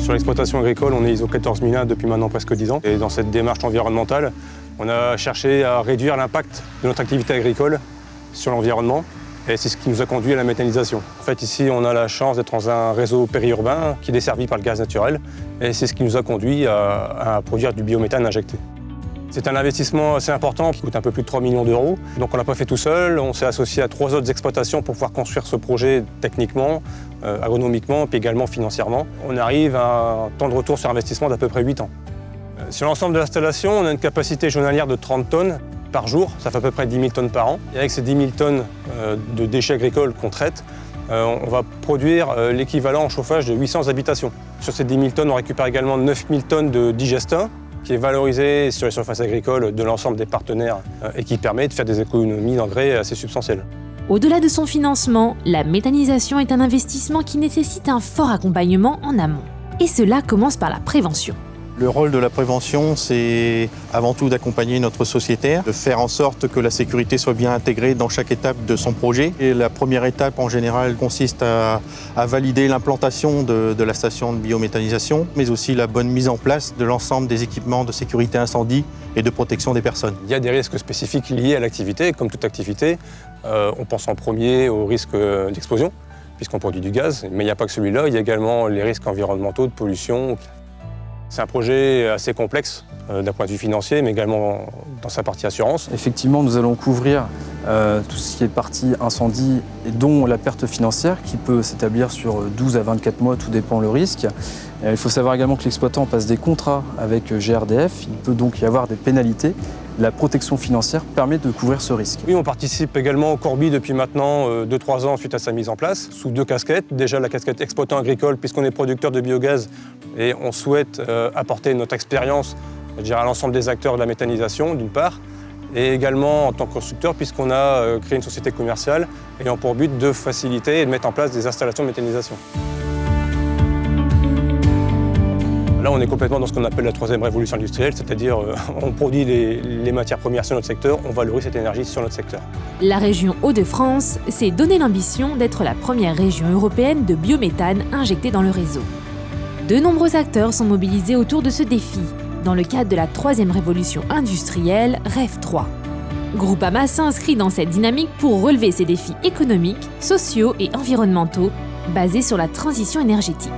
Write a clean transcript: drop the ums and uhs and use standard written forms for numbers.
Sur l'exploitation agricole, on est ISO 14001 depuis maintenant presque 10 ans. Et dans cette démarche environnementale, on a cherché à réduire l'impact de notre activité agricole sur l'environnement. Et c'est ce qui nous a conduit à la méthanisation. En fait, ici, on a la chance d'être dans un réseau périurbain qui est desservi par le gaz naturel. Et c'est ce qui nous a conduit à produire du biométhane injecté. C'est un investissement assez important qui coûte un peu plus de 3 millions d'euros. Donc on ne l'a pas fait tout seul, on s'est associé à 3 autres exploitations pour pouvoir construire ce projet techniquement, agronomiquement, puis également financièrement. On arrive à un temps de retour sur investissement d'à peu près 8 ans. Sur l'ensemble de l'installation, on a une capacité journalière de 30 tonnes par jour, ça fait à peu près 10 000 tonnes par an. Et avec ces 10 000 tonnes de déchets agricoles qu'on traite, on va produire l'équivalent en chauffage de 800 habitations. Sur ces 10 000 tonnes, on récupère également 9 000 tonnes de digestin, qui est valorisé sur les surfaces agricoles de l'ensemble des partenaires et qui permet de faire des économies d'engrais assez substantielles. Au-delà de son financement, la méthanisation est un investissement qui nécessite un fort accompagnement en amont. Et cela commence par la prévention. Le rôle de la prévention, c'est avant tout d'accompagner notre sociétaire, de faire en sorte que la sécurité soit bien intégrée dans chaque étape de son projet. Et la première étape, en général, consiste à valider l'implantation de la station de biométhanisation, mais aussi la bonne mise en place de l'ensemble des équipements de sécurité incendie et de protection des personnes. Il y a des risques spécifiques liés à l'activité. Comme toute activité, on pense en premier au risque d'explosion, puisqu'on produit du gaz. Mais il n'y a pas que celui-là, il y a également les risques environnementaux, de pollution. C'est un projet assez complexe d'un point de vue financier, mais également dans sa partie assurance. Effectivement, nous allons couvrir tout ce qui est partie incendie, et dont la perte financière, qui peut s'établir sur 12 à 24 mois, tout dépend le risque. Il faut savoir également que l'exploitant passe des contrats avec GRDF, il peut donc y avoir des pénalités. La protection financière permet de couvrir ce risque. Oui, on participe également au Corby depuis maintenant 2-3 ans suite à sa mise en place, sous 2 casquettes. Déjà la casquette exploitant agricole, puisqu'on est producteur de biogaz et on souhaite apporter notre expérience à l'ensemble des acteurs de la méthanisation, d'une part, et également en tant que constructeur, puisqu'on a créé une société commerciale ayant pour but de faciliter et de mettre en place des installations de méthanisation. Là, on est complètement dans ce qu'on appelle la 3e révolution industrielle, c'est-à-dire on produit les matières premières sur notre secteur, on valorise cette énergie sur notre secteur. La région Hauts-de-France s'est donné l'ambition d'être la première région européenne de biométhane injecté dans le réseau. De nombreux acteurs sont mobilisés autour de ce défi, dans le cadre de la 3e révolution industrielle, REV 3. Groupama s'inscrit dans cette dynamique pour relever ces défis économiques, sociaux et environnementaux basés sur la transition énergétique.